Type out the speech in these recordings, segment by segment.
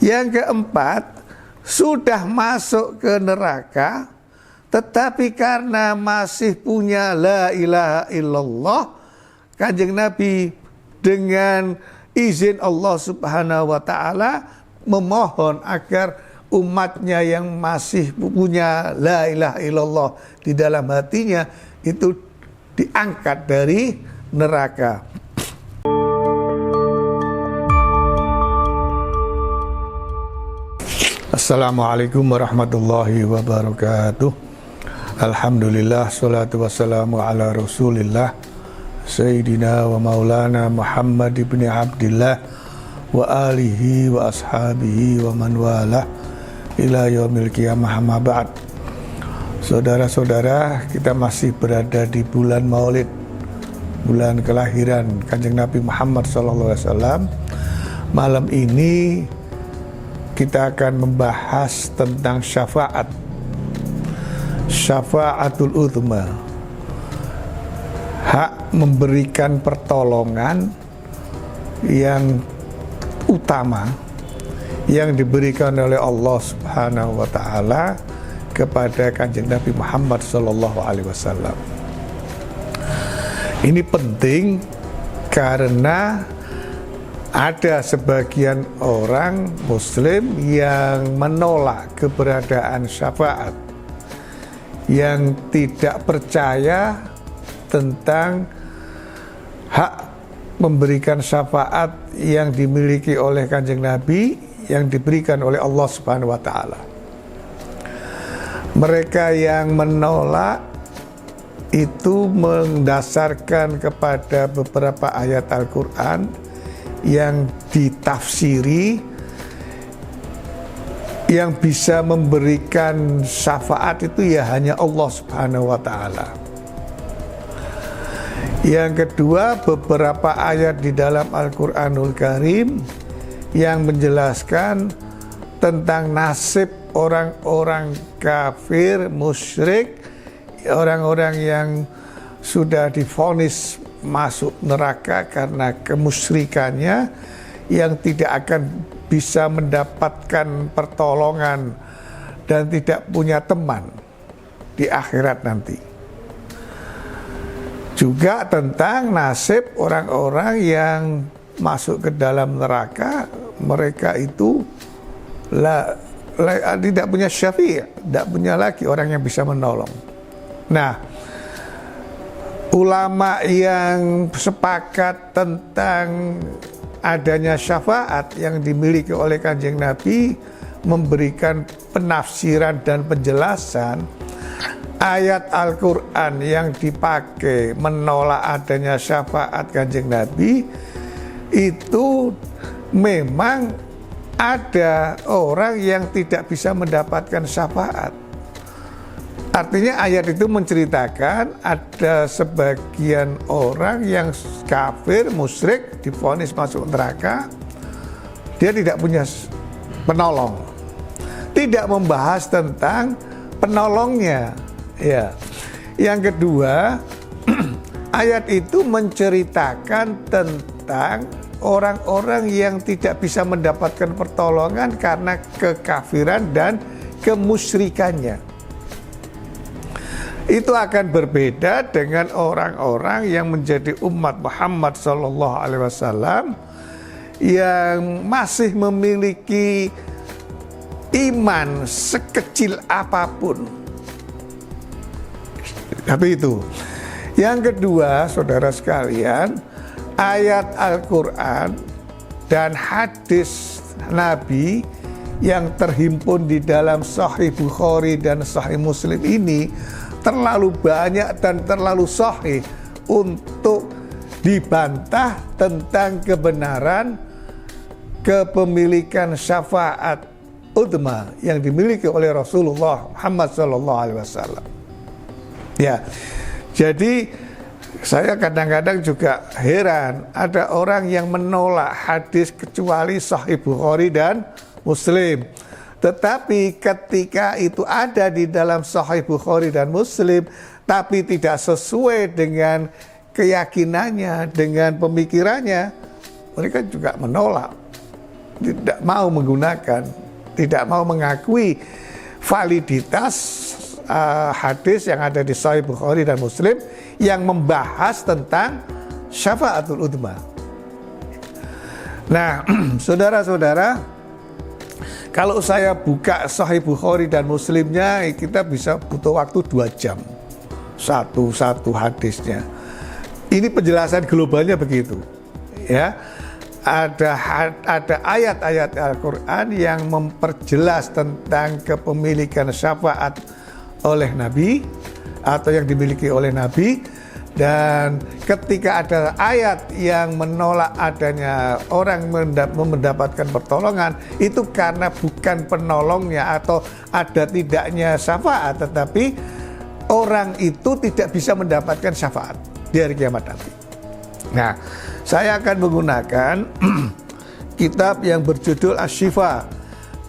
Yang keempat, sudah masuk ke neraka, tetapi karena masih punya la ilaha illallah, Kanjeng Nabi dengan izin Allah Subhanahu wa ta'ala memohon agar umatnya yang masih punya la ilaha illallah di dalam hatinya itu diangkat dari neraka. Assalamualaikum warahmatullahi wabarakatuh. Alhamdulillah, salatu wassalamu ala rasulillah Sayyidina wa maulana Muhammad ibn Abdillah wa alihi wa ashabihi wa man walah ila yaumil qiyamah amma ba'd. Saudara-saudara, kita masih berada di bulan Maulid, bulan kelahiran Kanjeng Nabi Muhammad SAW. Malam ini kita akan membahas tentang syafa'atul uthma, hak memberikan pertolongan yang utama yang diberikan oleh Allah Subhanahu wa ta'ala kepada Kanjeng Nabi Muhammad sallallahu alaihi wasallam. Ini penting karena ada sebagian orang Muslim yang menolak keberadaan syafaat, yang tidak percaya tentang hak memberikan syafaat yang dimiliki oleh Kanjeng Nabi, yang diberikan oleh Allah Subhanahu wa ta'ala. Mereka yang menolak itu mendasarkan kepada beberapa ayat Al-Quran yang ditafsiri, yang bisa memberikan syafaat itu ya hanya Allah Subhanahu wa ta'ala. Yang kedua, beberapa ayat di dalam Al-Quranul Karim yang menjelaskan tentang nasib orang-orang kafir, musyrik, orang-orang yang sudah divonis masuk neraka karena kemusyrikannya, yang tidak akan bisa mendapatkan pertolongan dan tidak punya teman di akhirat nanti. Juga tentang nasib orang-orang yang masuk ke dalam neraka, mereka itu tidak punya syafi', tidak punya lagi orang yang bisa menolong. Nah, ulama yang sepakat tentang adanya syafaat yang dimiliki oleh Kanjeng Nabi memberikan penafsiran dan penjelasan ayat Al-Quran yang dipakai menolak adanya syafaat Kanjeng Nabi. Itu memang ada orang yang tidak bisa mendapatkan syafaat. Artinya ayat itu menceritakan ada sebagian orang yang kafir, musyrik, divonis masuk neraka, dia tidak punya penolong. Tidak membahas tentang penolongnya. Ya. Yang kedua, ayat itu menceritakan tentang orang-orang yang tidak bisa mendapatkan pertolongan karena kekafiran dan kemusyrikannya. Itu akan berbeda dengan orang-orang yang menjadi umat Muhammad sallallahu alaihi wasallam yang masih memiliki iman sekecil apapun. Tapi itu. Yang kedua, saudara sekalian, ayat Al-Quran dan hadis Nabi yang terhimpun di dalam Sahih Bukhari dan Sahih Muslim ini terlalu banyak dan terlalu sahih untuk dibantah tentang kebenaran kepemilikan syafaat uthma yang dimiliki oleh Rasulullah Muhammad SAW. Ya, jadi saya kadang-kadang juga heran ada orang yang menolak hadis kecuali Sahih Bukhari dan Muslim. Tetapi ketika itu ada di dalam Sahih Bukhari dan Muslim, tapi tidak sesuai dengan keyakinannya, dengan pemikirannya, mereka juga menolak. tidak mau menggunakan, tidak mau mengakui validitas hadis yang ada di Sahih Bukhari dan Muslim yang membahas tentang syafaatul udma. Nah, saudara-saudara, kalau saya buka Sahih Bukhari dan Muslimnya, kita bisa butuh waktu 2 jam satu hadisnya. Ini penjelasan globalnya begitu, ya. Ada ayat-ayat Al-Quran yang memperjelas tentang kepemilikan syafaat oleh Nabi atau yang dimiliki oleh Nabi, dan ketika ada ayat yang menolak adanya orang mendapatkan pertolongan, itu karena bukan penolongnya atau ada tidaknya syafaat, tetapi orang itu tidak bisa mendapatkan syafaat di hari kiamat nanti. Nah, saya akan menggunakan kitab yang berjudul Asy-Syifa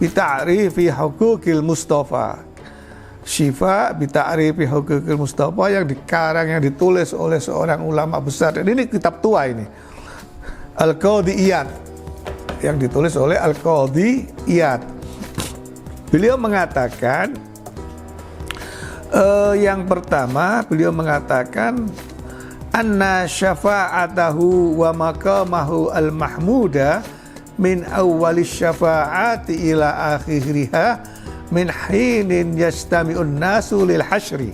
bi Ta'rifi Huquqil Mustafa. Syifa bi Ta'rifi Huquqil Mustafa yang dikarang, yang ditulis oleh seorang ulama besar. Dan ini kitab tua ini. Al-Qadhi Iyad, yang ditulis oleh Al-Qadhi Iyad. Beliau mengatakan yang pertama, beliau mengatakan anna syafa'atahu wa maqamahu al-mahmuda min awwalis syafa'ati ila akhiriha min hinin yastami'un nasu lil hasyri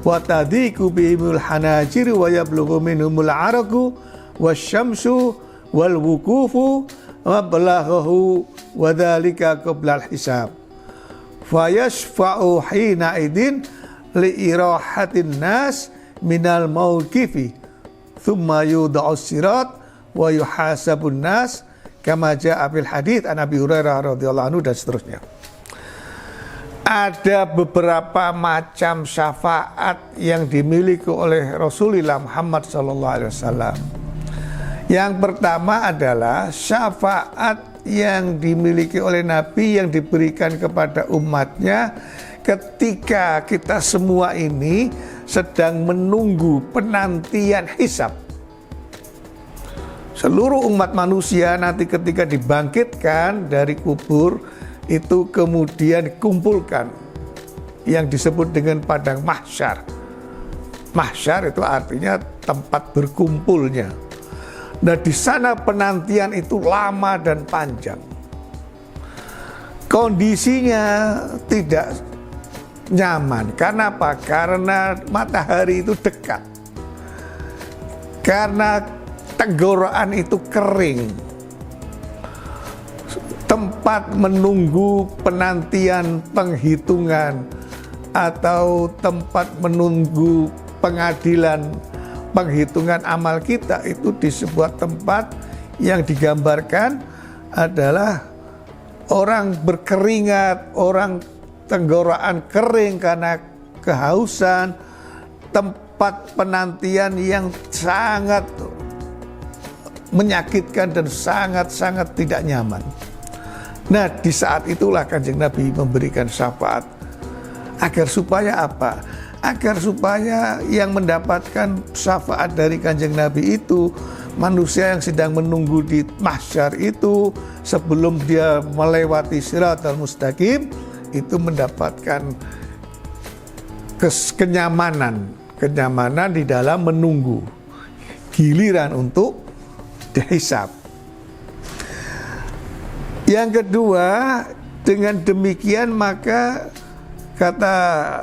wa tadiku bihimul hanajir wa yablughu minhumul araku wasyamsu wal wukufu wa balaghahu wa dhalika qabla al-hisab fa yashfa'u hina idin li irahatin nas minal mauqifi thumma yudha'us sirat wa yuhasabun nas kama ja'a fil hadits an Abi Hurairah radhiyallahu anhu, dan seterusnya. Ada beberapa macam syafaat yang dimiliki oleh Rasulullah Muhammad SAW. Yang pertama adalah syafaat yang dimiliki oleh Nabi yang diberikan kepada umatnya ketika kita semua ini sedang menunggu penantian hisab. Seluruh umat manusia nanti ketika dibangkitkan dari kubur itu kemudian dikumpulkan yang disebut dengan padang mahsyar. Mahsyar itu artinya tempat berkumpulnya. Nah, di sana penantian itu lama dan panjang. Kondisinya tidak nyaman. Karena apa? Karena matahari itu dekat. Karena tenggorokan itu kering. Tempat menunggu penantian penghitungan atau tempat menunggu pengadilan penghitungan amal kita itu di sebuah tempat yang digambarkan adalah orang berkeringat, orang tenggorokan kering karena kehausan, tempat penantian yang sangat menyakitkan dan sangat-sangat tidak nyaman. Nah, di saat itulah Kanjeng Nabi memberikan syafaat agar supaya apa? Agar supaya yang mendapatkan syafaat dari Kanjeng Nabi itu manusia yang sedang menunggu di mahsyar itu sebelum dia melewati Shiratal Mustaqim itu mendapatkan kenyamanan di dalam menunggu giliran untuk dihisab. Yang kedua, dengan demikian maka kata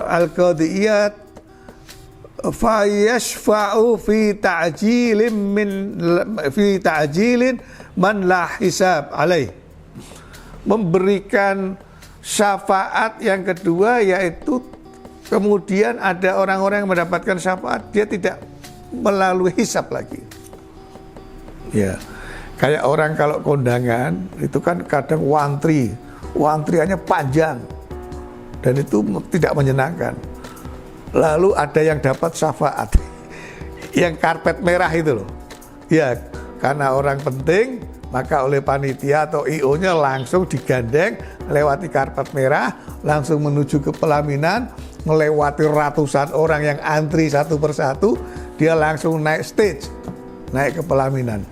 Al-Qadhi Iyad fa yashfa'u fi ta'jilin man la hisab alaih, memberikan syafaat yang kedua, yaitu kemudian ada orang-orang yang mendapatkan syafaat dia tidak melalui hisab lagi. Ya, kayak orang kalau kondangan itu kan kadang antriannya panjang dan itu tidak menyenangkan. Lalu ada yang dapat syafaat yang karpet merah itu loh. Ya, karena orang penting maka oleh panitia atau IO-nya langsung digandeng lewati karpet merah, langsung menuju ke pelaminan, melewati ratusan orang yang antri satu persatu, dia langsung naik stage, naik ke pelaminan.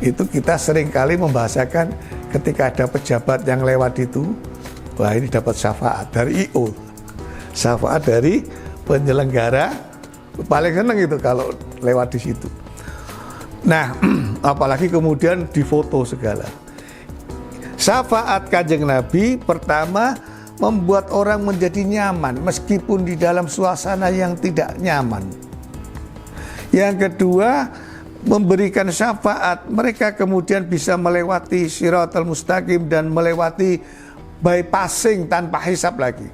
Itu kita seringkali membahasakan ketika ada pejabat yang lewat itu, wah ini dapat syafaat dari IO, syafaat dari penyelenggara, paling seneng itu kalau lewat di situ. Nah, apalagi kemudian difoto segala. Syafaat Kanjeng Nabi pertama membuat orang menjadi nyaman meskipun di dalam suasana yang tidak nyaman. Yang kedua, memberikan syafaat, mereka kemudian bisa melewati Shiratal Mustaqim dan melewati bypassing tanpa hisab lagi,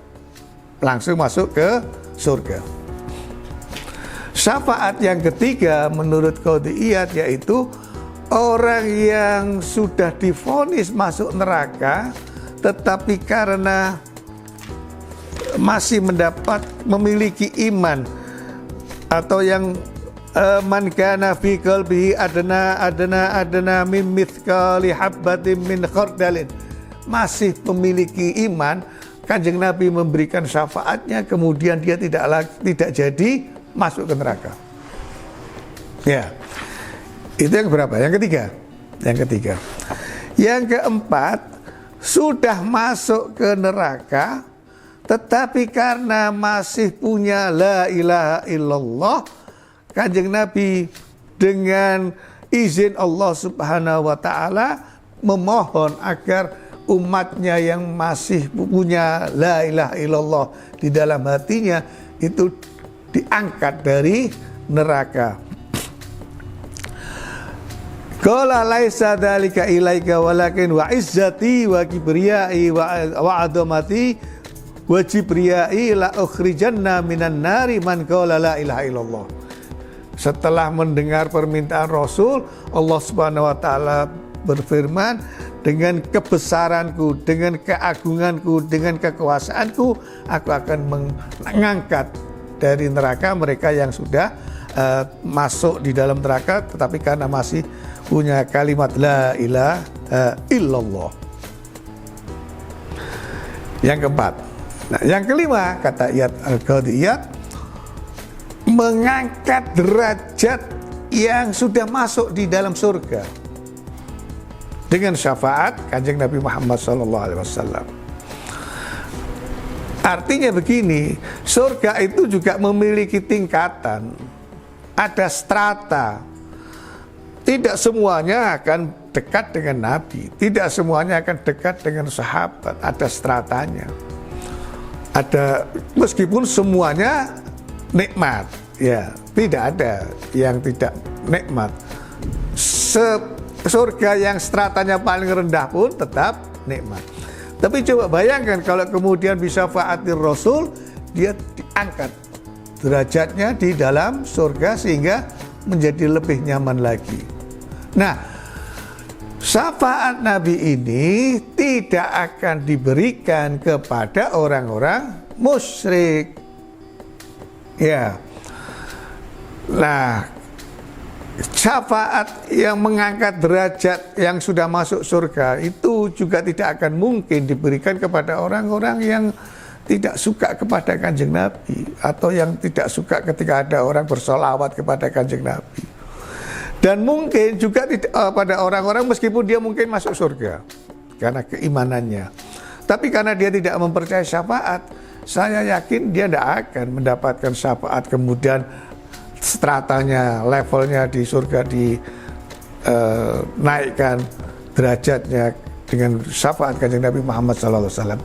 langsung masuk ke surga. Syafaat yang ketiga menurut Qadhiyat yaitu orang yang sudah divonis masuk neraka tetapi karena masih memiliki iman, atau yang man kana fi qalbihi adna min mithqali habbatin min khardalin, masih memiliki iman, Kanjeng Nabi memberikan syafaatnya, kemudian dia tidak jadi masuk ke neraka. Ya. Itu yang berapa? Yang ketiga. Yang keempat, sudah masuk ke neraka tetapi karena masih punya la ilaha illallah, Kanjeng Nabi dengan izin Allah Subhanahu wa ta'ala memohon agar umatnya yang masih punya la ilaha illallah di dalam hatinya itu diangkat dari neraka. Qala laisa dzalika ilaika walakin wa izzati wa kibriyai wa adamati wa jibriyai la ukhrijanna minan nari man qala la ilaha illallah. Setelah mendengar permintaan Rasul, Allah Subhanahu wa taala berfirman, dengan kebesaranku, dengan keagunganku, dengan kekuasaanku, aku akan mengangkat dari neraka mereka yang sudah masuk di dalam neraka tetapi karena masih punya kalimat la ilaha illallah. Yang keempat. Nah, yang kelima kata Iyad Al-Qadhiyat, mengangkat derajat yang sudah masuk di dalam surga dengan syafaat Kanjeng Nabi Muhammad SAW. Artinya begini, surga itu juga memiliki tingkatan, ada strata. Tidak semuanya akan dekat dengan Nabi, tidak semuanya akan dekat dengan sahabat, ada stratanya. Ada, meskipun semuanya nikmat, ya tidak ada yang tidak nikmat. Surga yang stratanya paling rendah pun tetap nikmat. Tapi coba bayangkan kalau kemudian bisa fa'atir Rasul, dia diangkat derajatnya di dalam surga sehingga menjadi lebih nyaman lagi. Nah, syafaat Nabi ini tidak akan diberikan kepada orang-orang musyrik. Ya. Nah, syafaat yang mengangkat derajat yang sudah masuk surga itu juga tidak akan mungkin diberikan kepada orang-orang yang tidak suka kepada Kanjeng Nabi, atau yang tidak suka ketika ada orang bersolawat kepada Kanjeng Nabi. Dan mungkin juga pada orang-orang meskipun dia mungkin masuk surga karena keimanannya, tapi karena dia tidak mempercayai syafaat, saya yakin dia tidak akan mendapatkan syafaat kemudian stratanya, levelnya di surga dinaikkan derajatnya dengan syafaat Kanjeng Nabi Muhammad SAW.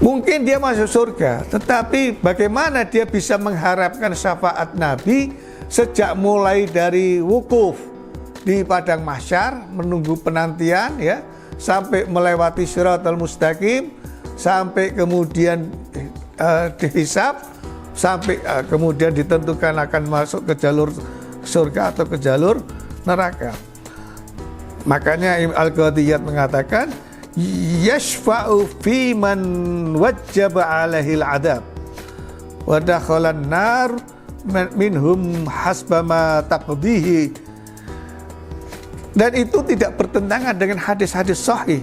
Mungkin dia masuk surga, tetapi bagaimana dia bisa mengharapkan syafaat Nabi sejak mulai dari wukuf di padang mahsyar menunggu penantian, ya, sampai melewati Shiratal Mustaqim, sampai kemudian dihisab, sampai kemudian ditentukan akan masuk ke jalur surga atau ke jalur neraka. Makanya Al-Qadhiyat mengatakan yashfa'u fi man wajjaba alaihil adab wa dakhalan nar minhum hasbama taqdihi. Dan itu tidak bertentangan dengan hadis-hadis sahih.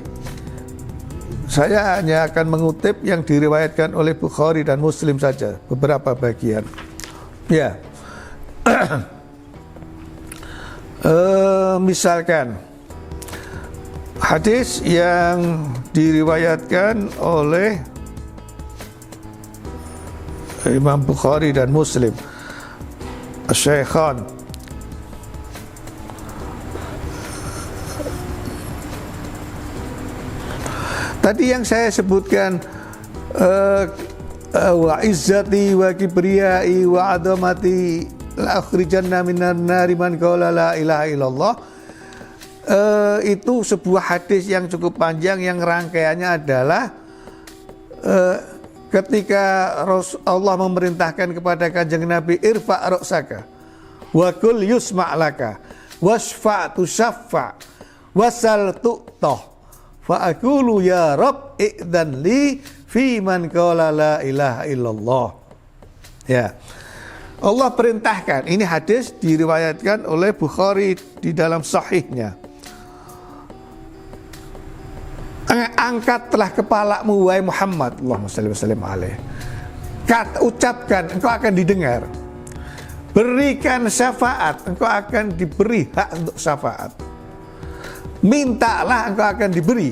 Saya hanya akan mengutip yang diriwayatkan oleh Bukhari dan Muslim saja, beberapa bagian. Ya. Misalkan hadis yang diriwayatkan oleh Imam Bukhari dan Muslim, Syaikhan, tadi yang saya sebutkan, wa izzati wa kibriyai wa adamati la akhrijanna minan nari man qala la ilaha illallah, itu sebuah hadis yang cukup panjang yang rangkaiannya adalah ketika Allah memerintahkan kepada kanjeng Nabi, irfa' ra'saka wa kul yusma' laka wasfa' tusaffa' wasal tu'tah fa aqulu ya Rabb i'dzan li fi man qala la ilaha illallah. Ya, Allah perintahkan, ini hadis diriwayatkan oleh Bukhari di dalam sahihnya. Angkatlah kepalamu wahai Muhammad, Allahumma shalli wa sallim alaihi. Ucapkan, engkau akan didengar. Berikan syafaat, engkau akan diberi hak untuk syafaat. Mintalah, engkau akan diberi.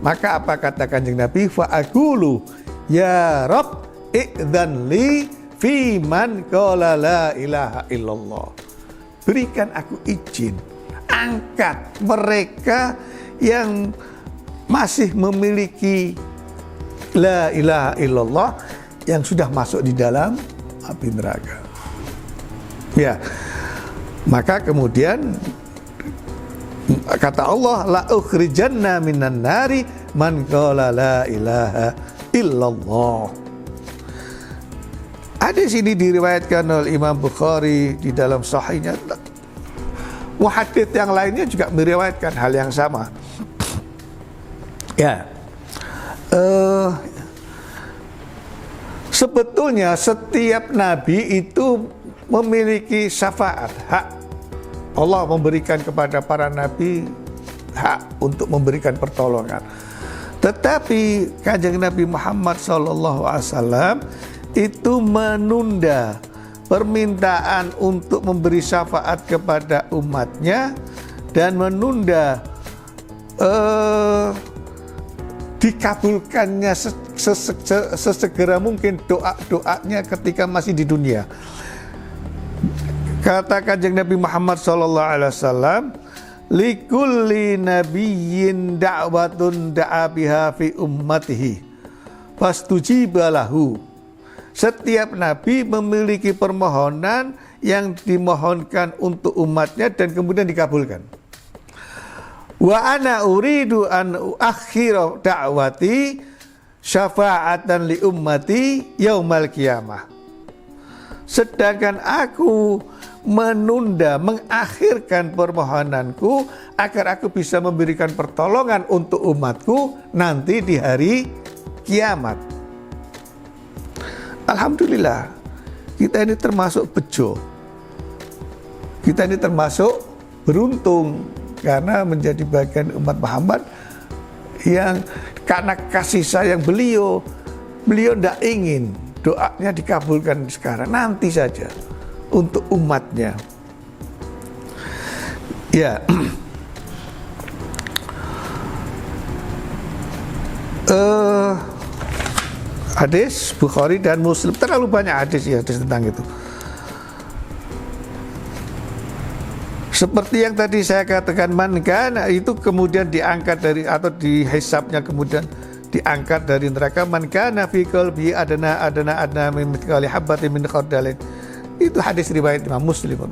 Maka apa kata kanjeng Nabi? Fa aqulu ya Rabb i'dzan li fi man qala la ilaha illallah. Berikan aku izin, angkat mereka yang masih memiliki la ilaha illallah yang sudah masuk di dalam api neraka. Ya, maka kemudian kata Allah, la ukhrijanna minan nari man qala la ilaha illallah. Hadis ini diriwayatkan oleh Imam Bukhari di dalam sahihnya. Hadis yang lainnya juga meriwayatkan hal yang sama. Ya, sebetulnya setiap nabi itu memiliki syafaat, hak. Allah memberikan kepada para nabi hak untuk memberikan pertolongan. Tetapi kanjeng Nabi Muhammad SAW itu menunda permintaan untuk memberi syafaat kepada umatnya dan menunda dikabulkannya sesegera mungkin doa-doanya ketika masih di dunia. Kata kanjeng Nabi Muhammad SAW, likulli nabiyyin da'watun da'a biha fi ummatihi fastujiba lahu. Setiap nabi memiliki permohonan yang dimohonkan untuk umatnya dan kemudian dikabulkan. Wa ana uridu an uakhira da'wati syafa'atan li ummati yaumal qiyamah. Sedangkan aku menunda, mengakhirkan permohonanku agar aku bisa memberikan pertolongan untuk umatku nanti di hari kiamat. Alhamdulillah, kita ini termasuk bejo. Kita ini termasuk beruntung karena menjadi bagian umat Muhammad yang karena kasih sayang beliau tidak ingin doanya dikabulkan sekarang, nanti saja untuk umatnya. Ya, hadis Bukhari dan Muslim, terlalu banyak hadis tentang itu. Seperti yang tadi saya katakan, man kana itu kemudian diangkat dari atau dihisabnya kemudian diangkat dari neraka, man kana fi qalbi adna min mithqali habatin min khardalin. Itu hadis riwayat Imam Muslim.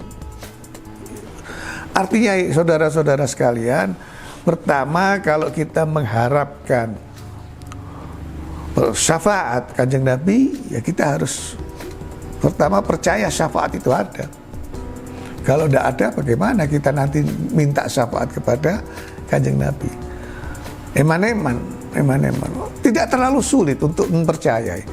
Artinya saudara-saudara sekalian, pertama kalau kita mengharapkan syafaat kanjeng Nabi, ya kita harus pertama percaya syafaat itu ada. Kalau tidak ada, bagaimana kita nanti minta syafaat kepada kanjeng Nabi? Eman-eman. Tidak terlalu sulit untuk mempercayai.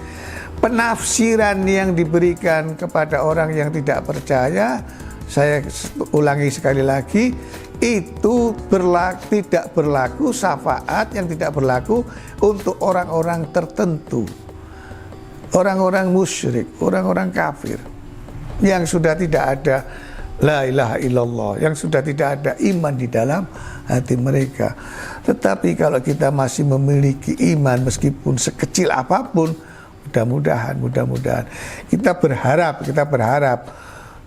Penafsiran yang diberikan kepada orang yang tidak percaya, saya ulangi sekali lagi, itu tidak berlaku syafaat yang tidak berlaku untuk orang-orang tertentu, orang-orang musyrik, orang-orang kafir yang sudah tidak ada la ilaha illallah, yang sudah tidak ada iman di dalam hati mereka. Tetapi kalau kita masih memiliki iman meskipun sekecil apapun, mudah-mudahan kita berharap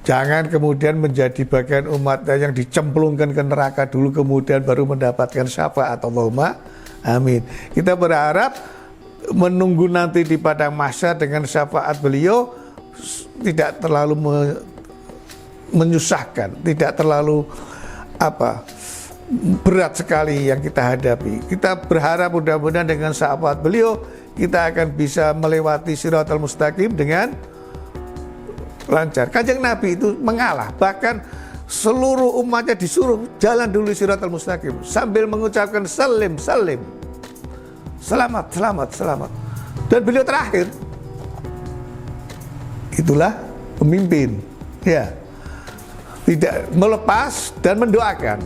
jangan kemudian menjadi bagian umat yang dicemplungkan ke neraka dulu kemudian baru mendapatkan syafaat. Allahumma amin. Kita berharap menunggu nanti di padang mahsyar dengan syafaat beliau tidak terlalu menyusahkan, tidak terlalu berat sekali yang kita hadapi. Kita berharap mudah-mudahan dengan syafaat beliau kita akan bisa melewati Shiratal Mustaqim dengan lancar. Kanjeng Nabi itu mengalah, bahkan seluruh umatnya disuruh jalan dulu Shiratal Mustaqim sambil mengucapkan salim, selamat. Dan beliau terakhir. Itulah pemimpin, ya, tidak melepas dan mendoakan.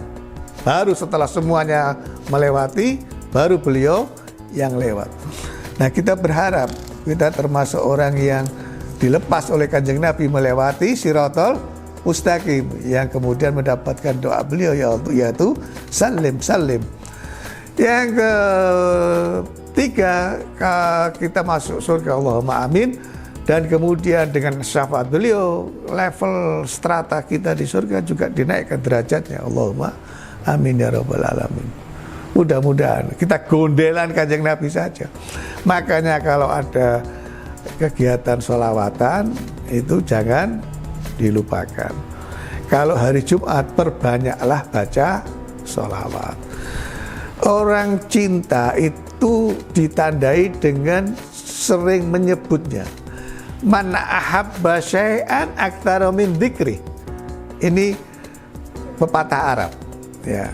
Baru setelah semuanya melewati, baru beliau yang lewat. Nah, kita berharap kita termasuk orang yang dilepas oleh Kanjeng Nabi melewati Shiratal Mustaqim, yang kemudian mendapatkan doa beliau yaitu salim. Yang ketiga, kita masuk surga, Allahumma amin. Dan kemudian dengan syafaat beliau, level strata kita di surga juga dinaikkan derajatnya. Allahumma amin ya rabbal alamin. Mudah-mudahan kita gondelan Kanjeng Nabi saja. Makanya kalau ada kegiatan sholawatan itu jangan dilupakan. Kalau hari Jumat perbanyaklah baca sholawat. Orang cinta itu ditandai dengan sering menyebutnya. Man ahabba syai'an aktsara min dzikri. Ini pepatah Arab, ya.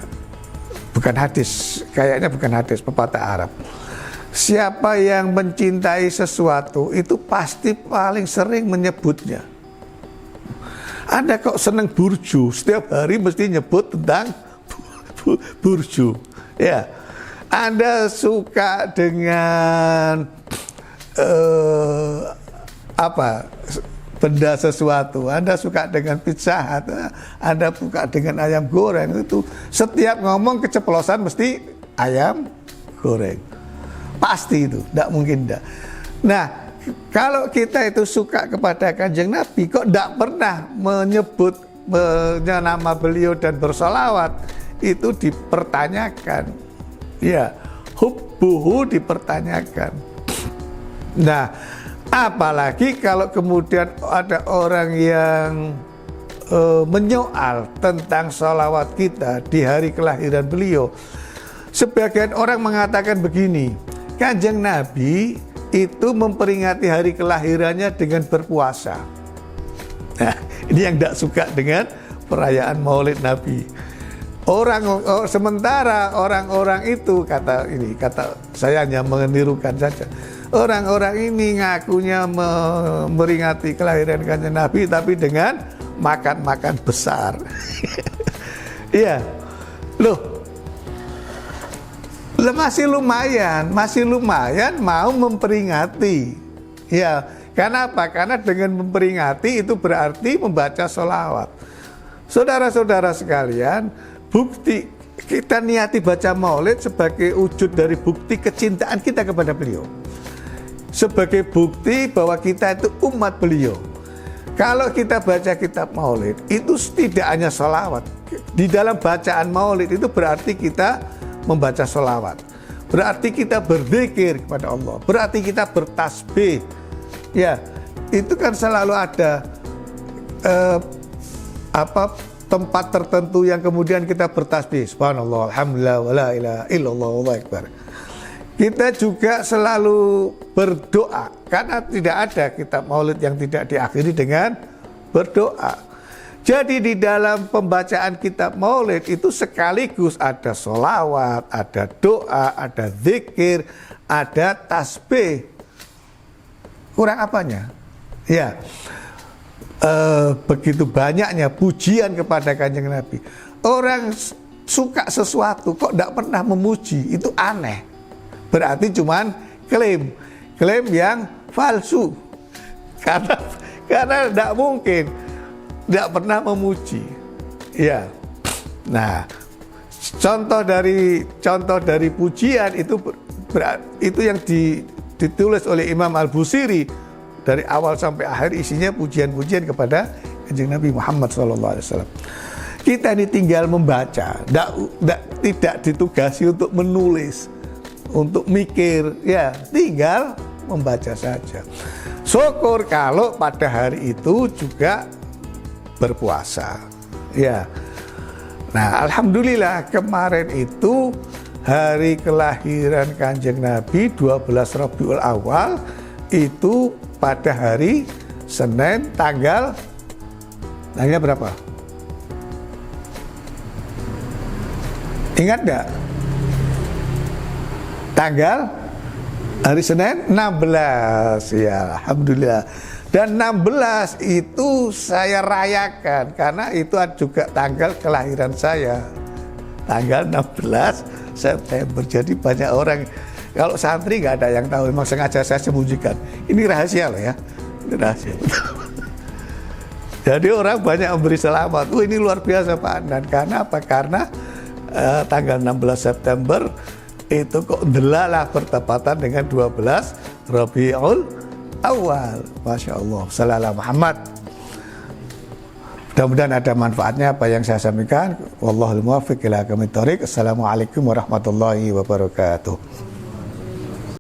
Bukan hadis, kayaknya bukan hadis, pepatah Arab. Siapa yang mencintai sesuatu itu pasti paling sering menyebutnya. Anda kok seneng burju, setiap hari mesti nyebut tentang burju. Ya. Anda suka dengan benda sesuatu, Anda suka dengan Pizza Hut, Anda suka dengan ayam goreng, itu setiap ngomong keceplosan mesti ayam goreng, pasti itu, tidak mungkin tidak. Nah, kalau kita itu suka kepada Kanjeng Nabi, kok tidak pernah menyebut nama beliau dan bersolawat, itu dipertanyakan, ya, hubbuhu dipertanyakan. Nah, apalagi kalau kemudian ada orang yang menyoal tentang sholawat kita di hari kelahiran beliau. Sebagian orang mengatakan begini, Kanjeng Nabi itu memperingati hari kelahirannya dengan berpuasa. Nah, ini yang tidak suka dengan perayaan Maulid Nabi. Sementara orang-orang itu kata saya hanya menirukan saja. Orang-orang ini ngakunya memperingati kelahiran Kanjeng Nabi tapi dengan makan-makan besar. Iya. Loh. Masih lumayan mau memperingati. Ya, karena apa? Karena dengan memperingati itu berarti membaca sholawat. Saudara-saudara sekalian, bukti kita niati baca maulid sebagai wujud dari bukti kecintaan kita kepada beliau. Sebagai bukti bahwa kita itu umat beliau. Kalau kita baca kitab maulid, itu tidak hanya sholawat. Di dalam bacaan maulid itu berarti kita membaca sholawat. Berarti kita berzikir kepada Allah. Berarti kita bertasbih. Ya, itu kan selalu ada tempat tertentu yang kemudian kita bertasbih. Subhanallah, alhamdulillah, wala ilaha illallah, wallahu akbar. Kita juga selalu berdoa, karena tidak ada kitab maulid yang tidak diakhiri dengan berdoa. Jadi di dalam pembacaan kitab maulid itu sekaligus ada sholawat, ada doa, ada zikir, ada tasbih. Kurang apanya? Ya, begitu banyaknya pujian kepada Kanjeng Nabi. Orang suka sesuatu kok tidak pernah memuji, itu aneh. Berarti cuman klaim yang palsu. Karena tidak mungkin tidak pernah memuji. Ya. Nah, contoh dari pujian itu yang ditulis oleh Imam Al-Busiri dari awal sampai akhir isinya pujian-pujian kepada Kanjeng Nabi Muhammad SAW. Kita ini tinggal membaca, tidak ditugasi untuk menulis, untuk mikir, ya tinggal membaca saja. Syukur kalau pada hari itu juga berpuasa, ya. Nah, alhamdulillah kemarin itu hari kelahiran Kanjeng Nabi 12 Rabiul Awal itu pada hari Senin tanggal berapa? Ingat nggak? Tanggal hari Senin 16, ya alhamdulillah. Dan 16 itu saya rayakan karena itu juga tanggal kelahiran saya. Tanggal 16 September. Jadi banyak orang, kalau santri nggak ada yang tahu, memang sengaja saya sembunyikan. Ini rahasia loh ya. Ini rahasia. Jadi orang banyak memberi selamat. Ini luar biasa Pak Adnan. Karena apa? Karena tanggal 16 September itu kok delalah bertepatan dengan 12 Rabiul Awal. Masya Allah. Sallallahu Muhammad. Mudah-mudahan ada manfaatnya apa yang saya sampaikan. Wallahul muwaffiq ila aqwamit thoriq. Assalamualaikum warahmatullahi wabarakatuh.